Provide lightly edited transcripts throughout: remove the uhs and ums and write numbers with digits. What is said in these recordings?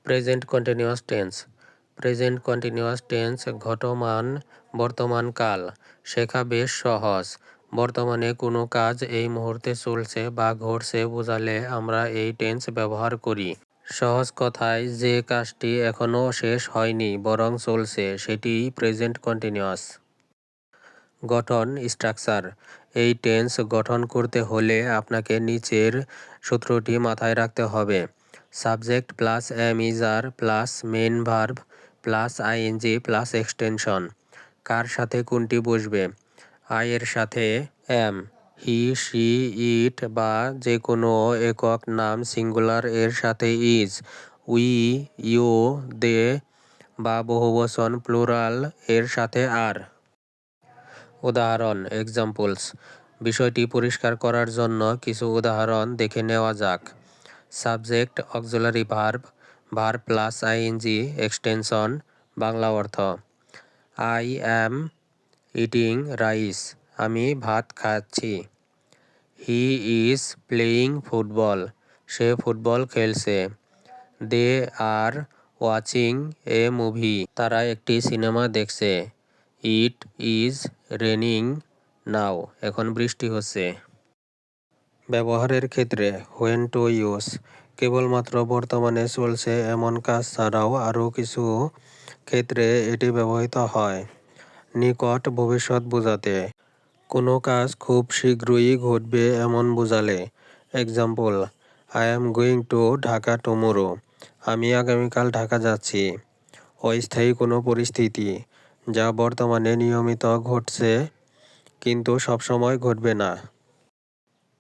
Present continuous tense. Present continuous tense ঘটমান বর্তমান কাল। শেখা বেশ সহজ। বর্তমানে কোনো কাজ এই মুহূর্তে চলছে বা ঘটছে বোঝালে আমরা এই টেন্স ব্যবহার করি। সহজ কথায়, যে কাজটি এখনও শেষ হয়নি বরং চলছে সেটিই প্রেজেন্ট কন্টিনিউয়াস। গঠন স্ট্রাকচার। এই টেন্স গঠন করতে হলে আপনাকে নিচের সূত্রটি মাথায় রাখতে হবে। Subject plus am is are plus main verb plus ING plus extension. কার সাথে কোনটি বসবে? আই এর সাথে এম, হি, শি, ইট বা যে কোনো একক নাম সিঙ্গুলার এর সাথে ইজ, উই, ইউ, দে বা বহুবচন প্লুরাল এর সাথে আর। উদাহরণ এক্সাম্পলস। বিষয়টি পরিষ্কার করার জন্য কিছু উদাহরণ দেখে নেওয়া যাক। Subject auxiliary verb, verb plus ING extension. Bangla অর্থ: আই অ্যাম ইটিং রাইস, আমি ভাত খাচ্ছি। হি ইজ প্লেয়িং ফুটবল, সে ফুটবল খেলছে। They are watching a movie, তারা একটি সিনেমা দেখছে। ইট ইজ রেনিং নাও, এখন বৃষ্টি হচ্ছে। ব্যবহারের ক্ষেত্রে হোয়েন টু ইউজ। কেবলমাত্র বর্তমানে চলছে এমন কাজ ছাড়াও আরও কিছু ক্ষেত্রে এটি ব্যবহৃত হয়। নিকট ভবিষ্যৎ বোঝাতে। কোনো কাজ খুব শীঘ্রই ঘটবে এমন বোঝালে। Example: I am going to Dhaka tomorrow, আমি আগামীকাল ঢাকা যাচ্ছি। অস্থায়ী কোনো পরিস্থিতি, যা বর্তমানে নিয়মিত ঘটছে কিন্তু সবসময় ঘটবে না।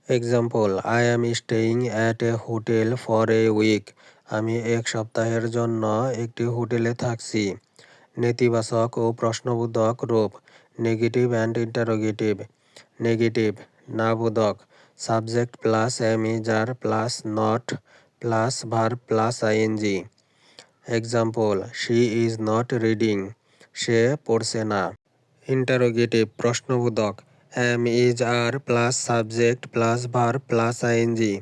Example: I am staying at a hotel for a week, আমি এক সপ্তাহের জন্য একটি হোটেলে থাকছি। নেতিবাচক ও প্রশ্নবোধক রূপ। Negative and interrogative. নেগেটিভ: না বোধক। Subject plus am is are plus not plus verb plus ING. Example: she is not reading, সে পড়ছে না। ইন্টারোগেটিভ প্রশ্নবোধক। Am is are plus subject plus verb plus ING.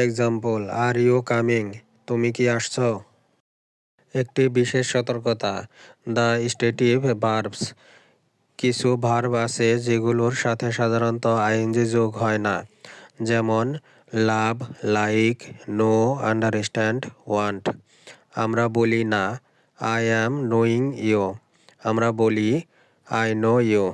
Example: are you coming, তুমি কি আসছো? একটি বিশেষ সতর্কতা। The stative verbs. কিছু ভার্ব আছে যেগুলোর সাথে সাধারণত আইএনজি যোগ হয় না, যেমন love, like, know, understand, want. আমরা বলি না আই অ্যাম নোয়িং ইউ, আমরা বলি আই নো ইউ।